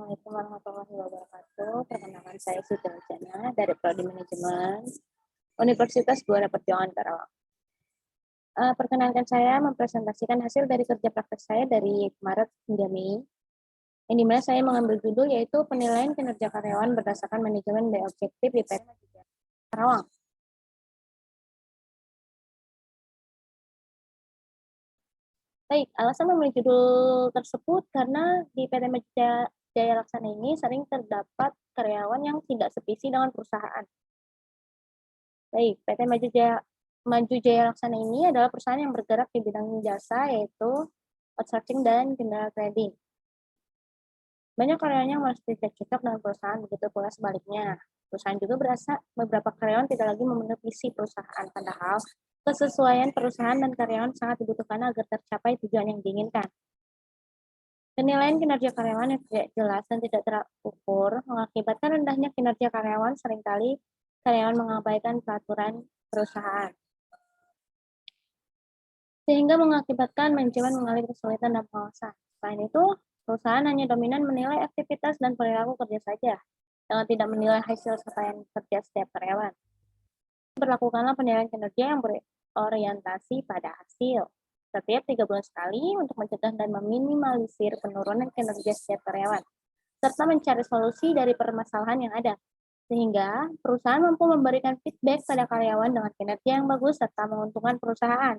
Assalamualaikum warahmatullahi wabarakatuh. Perkenalkan saya Siti Jana dari Prodi Manajemen Universitas Gelora Perjuangan Karawang. Perkenalkan saya mempresentasikan hasil dari kerja praktek saya dari Maret hingga Mei, yang dimana saya mengambil judul yaitu penilaian kinerja karyawan berdasarkan manajemen by objektif di PT Karawang. Baik, alasan memilih judul tersebut karena di PT Jaya Laksana ini sering terdapat karyawan yang tidak sevisi dengan perusahaan. Baik, PT Maju Jaya Laksana ini adalah perusahaan yang bergerak di bidang jasa, yaitu outsourcing dan general trading. Banyak karyawan yang merasa tidak cocok dengan perusahaan, begitu pula sebaliknya. Perusahaan juga berasa beberapa karyawan tidak lagi memenuhi visi perusahaan, padahal kesesuaian perusahaan dan karyawan sangat dibutuhkan agar tercapai tujuan yang diinginkan. Penilaian kinerja karyawan yang tidak jelas dan tidak terukur mengakibatkan rendahnya kinerja karyawan. Seringkali karyawan mengabaikan peraturan perusahaan, sehingga mengakibatkan manajemen mengalami kesulitan dan pengawasan. Selain itu, perusahaan hanya dominan menilai aktivitas dan perilaku kerja saja, dengan tidak menilai hasil capaian kerja setiap karyawan. Berlakukanlah penilaian kinerja yang berorientasi pada hasil setiap 3 bulan sekali untuk mencegah dan meminimalisir penurunan kinerja setiap karyawan, serta mencari solusi dari permasalahan yang ada, sehingga perusahaan mampu memberikan feedback pada karyawan dengan kinerja yang bagus serta menguntungkan perusahaan.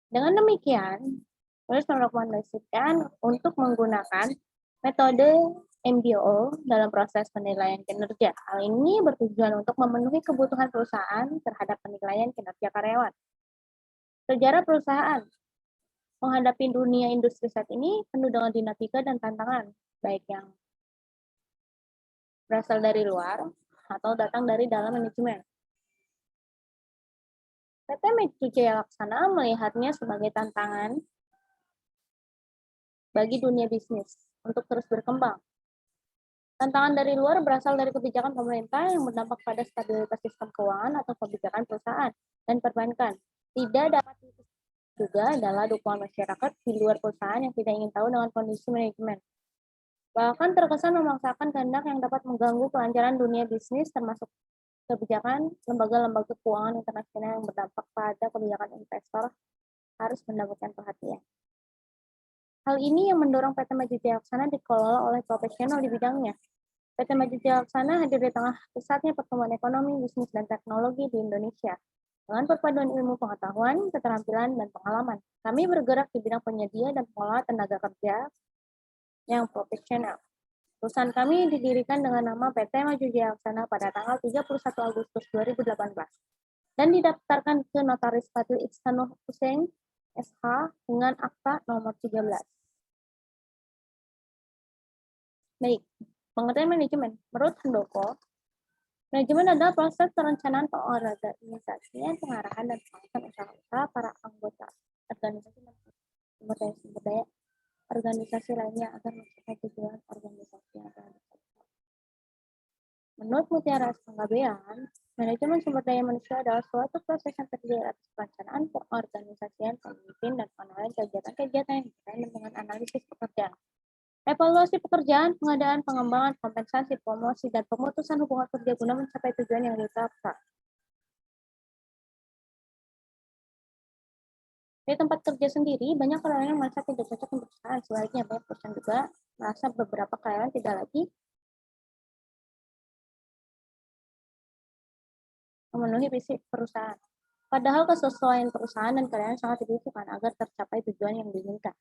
Dengan demikian, penulis merekomendasikan untuk menggunakan metode MBO dalam proses penilaian kinerja. Hal ini bertujuan untuk memenuhi kebutuhan perusahaan terhadap penilaian kinerja karyawan. Sejarah perusahaan menghadapi dunia industri saat ini penuh dengan dinamika dan tantangan, baik yang berasal dari luar atau datang dari dalam manajemen. PT Maju Jaya Laksana melihatnya sebagai tantangan bagi dunia bisnis untuk terus berkembang. Tantangan dari luar berasal dari kebijakan pemerintah yang berdampak pada stabilitas sistem keuangan atau kebijakan perusahaan dan perbankan. Tidak dapat juga adalah dukungan masyarakat di luar perusahaan yang tidak ingin tahu dengan kondisi manajemen. Bahkan terkesan memaksakan kehendak yang dapat mengganggu kelancaran dunia bisnis, termasuk kebijakan lembaga-lembaga keuangan internasional yang berdampak pada kebijakan investor harus mendapatkan perhatian. Hal ini yang mendorong PT Maju Jaya Laksana dikelola oleh profesional di bidangnya. PT Maju Jaya Laksana hadir di tengah pesatnya pertumbuhan ekonomi, bisnis, dan teknologi di Indonesia. Dengan perpaduan ilmu pengetahuan, keterampilan, dan pengalaman, kami bergerak di bidang penyedia dan pengelola tenaga kerja yang profesional. Perusahaan kami didirikan dengan nama PT Maju Jaya Laksana pada tanggal 31 Agustus 2018 dan didaftarkan ke Notaris Fadil Ihsanuddin Hussein SH dengan akta nomor 13. Baik, pengertian manajemen. Menurut Handoko, manajemen adalah proses perencanaan pengorganisasian, pengarahan, dan pengawasan usaha-usaha para anggota organisasi dan sumber daya organisasi lainnya agar mencapai tujuan organisasi yang telah ditetapkan. Menurut Mutiara Panggabean, manajemen sumber daya manusia adalah suatu proses yang terdiri atas perencanaan, pengorganisasian, pemimpin, dan pengenalan kegiatan-kegiatan yang berkaitan dengan analisis pekerjaan, evaluasi pekerjaan, pengadaan, pengembangan, kompensasi, promosi, dan pemutusan hubungan kerja guna mencapai tujuan yang ditetapkan. Di tempat kerja sendiri, banyak karyawan yang merasa tidak cocok untuk perusahaan. Sebaliknya, banyak perusahaan juga merasa beberapa karyawan tidak lagi memenuhi visi perusahaan. Padahal kesesuaian perusahaan dan karyawan sangat dibutuhkan agar tercapai tujuan yang diinginkan.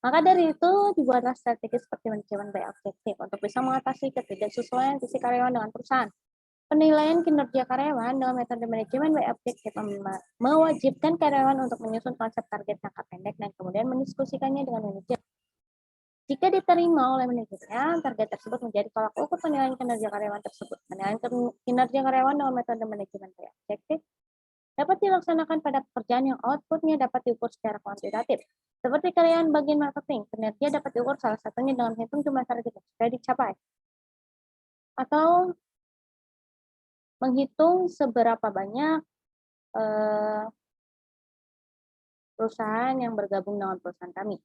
Maka dari itu, dibuatlah strategi seperti manajemen by objektif untuk bisa mengatasi ketidaksesuaian visi karyawan dengan perusahaan. Penilaian kinerja karyawan dengan metode manajemen by objektif mewajibkan karyawan untuk menyusun konsep target jangka pendek dan kemudian mendiskusikannya dengan manajer. Jika diterima oleh manajernya, target tersebut menjadi tolak ukur penilaian kinerja karyawan tersebut. Penilaian kinerja karyawan dengan metode manajemen by objektif dapat dilaksanakan pada pekerjaan yang outputnya dapat diukur secara kuantitatif. Seperti karyawan bagian marketing, kinerja dapat diukur salah satunya dengan menghitung jumlah target yang sudah dicapai. Atau menghitung seberapa banyak perusahaan yang bergabung dengan perusahaan kami.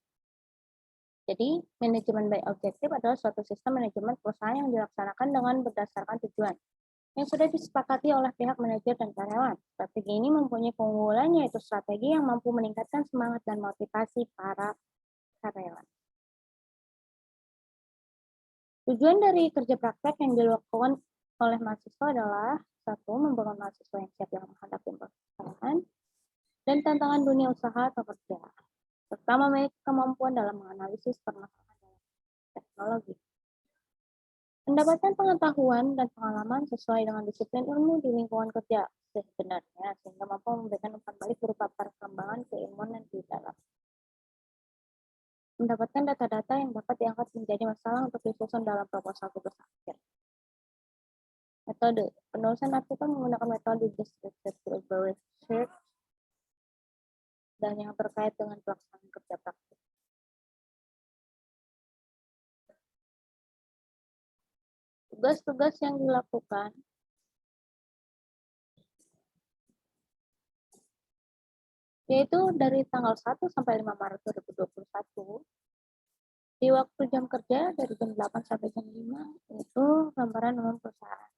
Jadi, manajemen by objektif adalah suatu sistem manajemen perusahaan yang dilaksanakan dengan berdasarkan tujuan yang sudah disepakati oleh pihak manajer dan karyawan. Strategi ini mempunyai keunggulan yaitu strategi yang mampu meningkatkan semangat dan motivasi para karyawan. Tujuan dari kerja praktek yang dilakukan oleh mahasiswa adalah satu, membangun mahasiswa yang siap dalam menghadapi permasalahan dan tantangan dunia usaha atau kerja, serta memiliki kemampuan dalam menganalisis permasalahan dalam teknologi. Mendapatkan pengetahuan dan pengalaman sesuai dengan disiplin ilmu di lingkungan kerja sebenarnya, sehingga mampu memberikan umpan balik berupa perkembangan keilmuan di dalam. Mendapatkan data-data yang dapat diangkat menjadi masalah untuk disusun dalam proposal tugas akhir. Metode penulisan artikel menggunakan metode descriptive research dan yang terkait dengan pelaksanaan kerja praktik. Tugas-tugas yang dilakukan yaitu dari tanggal 1 sampai 5 Maret 2021 di waktu jam kerja dari jam 8 sampai jam 5 itu gambaran umum perusahaan.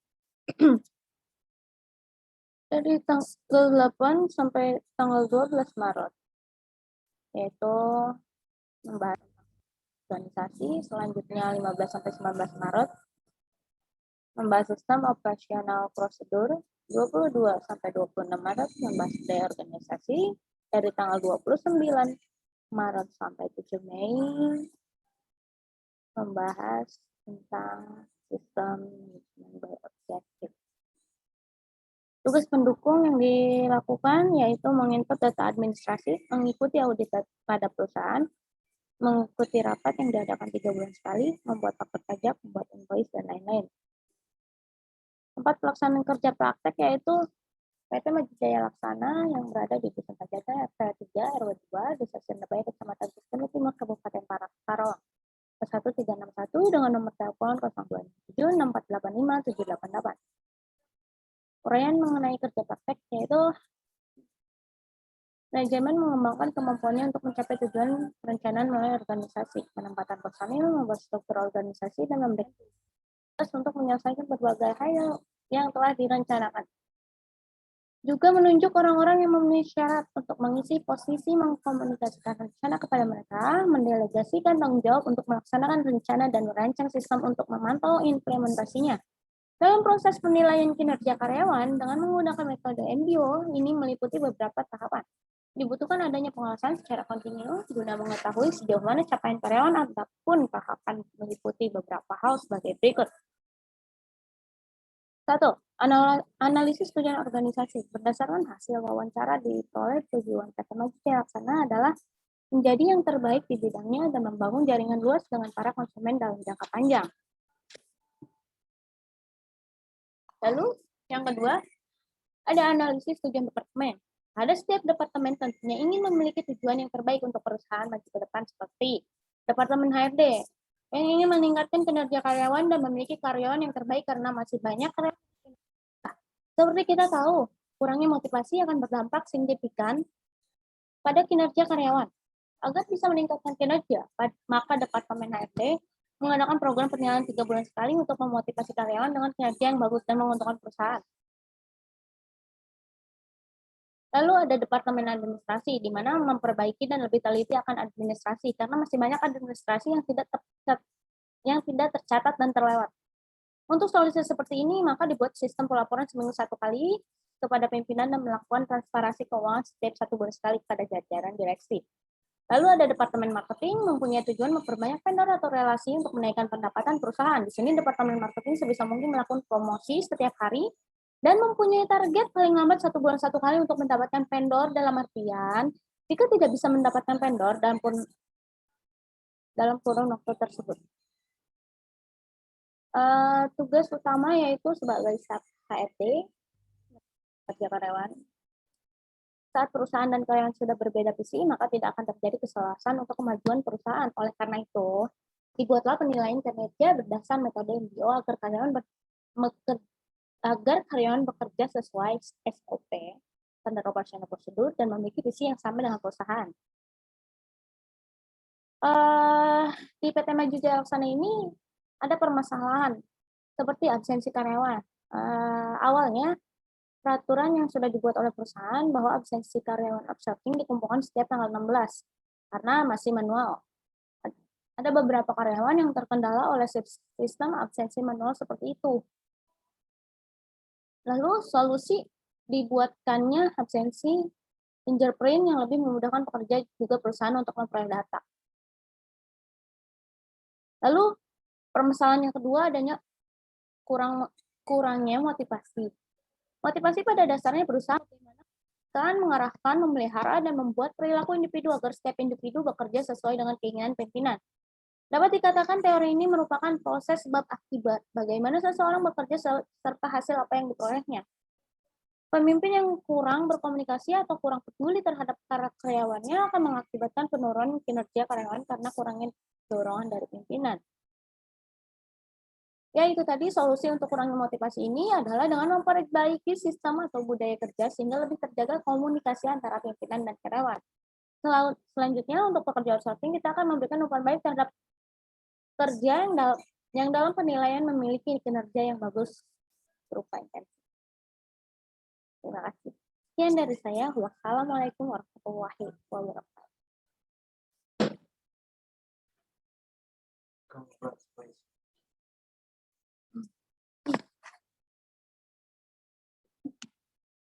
Dari tanggal 8 sampai tanggal 12 Maret yaitu membahas organisasi, selanjutnya 15 sampai 19 Maret membahas sistem operasional prosedur, 22 sampai 26 Maret membahas budaya organisasi, dari tanggal 29 Maret sampai 7 Mei membahas tentang sistem manajemen by objektif. Tugas pendukung yang dilakukan yaitu menginput data administrasi, mengikuti audit pada perusahaan, mengikuti rapat yang diadakan 3 bulan sekali, membuat paket pajak, membuat invoice, dan lain-lain. Tempat pelaksanaan kerja praktek yaitu PT Majijaya Laksana yang berada di Dusun Pajata, RT 3, RW 2, Desa Sendebaya, Kecamatan Sistem Timur, Kabupaten Karawang. 1361 dengan nomor telepon 027 6485 788. Uraian mengenai kerja praktek yaitu manajemen mengembangkan kemampuannya untuk mencapai tujuan perencanaan melalui organisasi, penempatan personil, membuat struktur organisasi, dan memberikan tugas untuk menyelesaikan berbagai hal yang telah direncanakan. Juga menunjuk orang-orang yang memenuhi syarat untuk mengisi posisi mengkomunikasikan rencana kepada mereka, mendelegasikan tanggung jawab untuk melaksanakan rencana dan merancang sistem untuk memantau implementasinya. Dalam proses penilaian kinerja karyawan dengan menggunakan metode MBO, ini meliputi beberapa tahapan. Dibutuhkan adanya pengawasan secara kontinu guna mengetahui sejauh mana capaian karyawan ataupun tahapan meliputi beberapa hal sebagai berikut. 1. Analisis tujuan organisasi. Berdasarkan hasil wawancara diperoleh tujuan PT Majijaya Laksana adalah menjadi yang terbaik di bidangnya dan membangun jaringan luas dengan para konsumen dalam jangka panjang. Lalu, yang kedua, ada analisis tujuan departemen. Pada setiap departemen tentunya ingin memiliki tujuan yang terbaik untuk perusahaan maju ke depan seperti Departemen HRD yang ingin meningkatkan kinerja karyawan dan memiliki karyawan yang terbaik karena masih banyak karyawan. Seperti kita tahu, kurangnya motivasi akan berdampak signifikan pada kinerja karyawan. Agar bisa meningkatkan kinerja, maka Departemen HRD mengadakan program penilaian 3 bulan sekali untuk memotivasi karyawan dengan kinerja yang bagus dan menguntungkan perusahaan. Lalu ada Departemen Administrasi, di mana memperbaiki dan lebih teliti akan administrasi, karena masih banyak administrasi yang tidak tercatat dan terlewat. Untuk solusi seperti ini, maka dibuat sistem pelaporan seminggu 1 kali kepada pimpinan dan melakukan transparansi keuangan setiap 1 bulan sekali kepada jajaran direksi. Lalu ada Departemen Marketing, mempunyai tujuan memperbanyak vendor atau relasi untuk menaikkan pendapatan perusahaan. Di sini Departemen Marketing sebisa mungkin melakukan promosi setiap hari dan mempunyai target paling lambat 1 bulan 1 kali untuk mendapatkan vendor, dalam artian jika tidak bisa mendapatkan vendor dalam kurun waktu tersebut. Tugas utama yaitu sebagai staf HRD, kerja karyawan. Saat perusahaan dan karyawan sudah berbeda visi, maka tidak akan terjadi kesalahan untuk kemajuan perusahaan. Oleh karena itu, dibuatlah penilaian kinerja berdasarkan metode MBO agar karyawan bekerja sesuai SOP, standar operasional prosedur, dan memiliki visi yang sama dengan perusahaan. Di PT Maju Jaya Laksana ini ada permasalahan seperti absensi karyawan. Awalnya peraturan yang sudah dibuat oleh perusahaan bahwa absensi karyawan outsourcing dikumpulkan setiap tanggal 16 karena masih manual. Ada beberapa karyawan yang terkendala oleh sistem absensi manual seperti itu. Lalu solusi dibuatkannya absensi fingerprint yang lebih memudahkan pekerja juga perusahaan untuk memperoleh data. Lalu permasalahan yang kedua adanya kurangnya motivasi. Motivasi pada dasarnya berusaha mengarahkan, memelihara, dan membuat perilaku individu agar setiap individu bekerja sesuai dengan keinginan pimpinan. Dapat dikatakan teori ini merupakan proses sebab akibat, bagaimana seseorang bekerja serta hasil apa yang diperolehnya. Pemimpin yang kurang berkomunikasi atau kurang peduli terhadap karyawannya akan mengakibatkan penurunan kinerja karyawan karena kurangnya dorongan dari pimpinan. Ya, itu tadi solusi untuk kurangnya motivasi ini adalah dengan memperbaiki sistem atau budaya kerja sehingga lebih terjaga komunikasi antara pimpinan dan karyawan. Selanjutnya, untuk pekerja outsourcing, kita akan memberikan umpan baik terhadap kerja yang dalam penilaian memiliki kinerja yang bagus berupa intensif. Terima kasih. Sekian dari saya. Wassalamualaikum warahmatullahi wabarakatuh.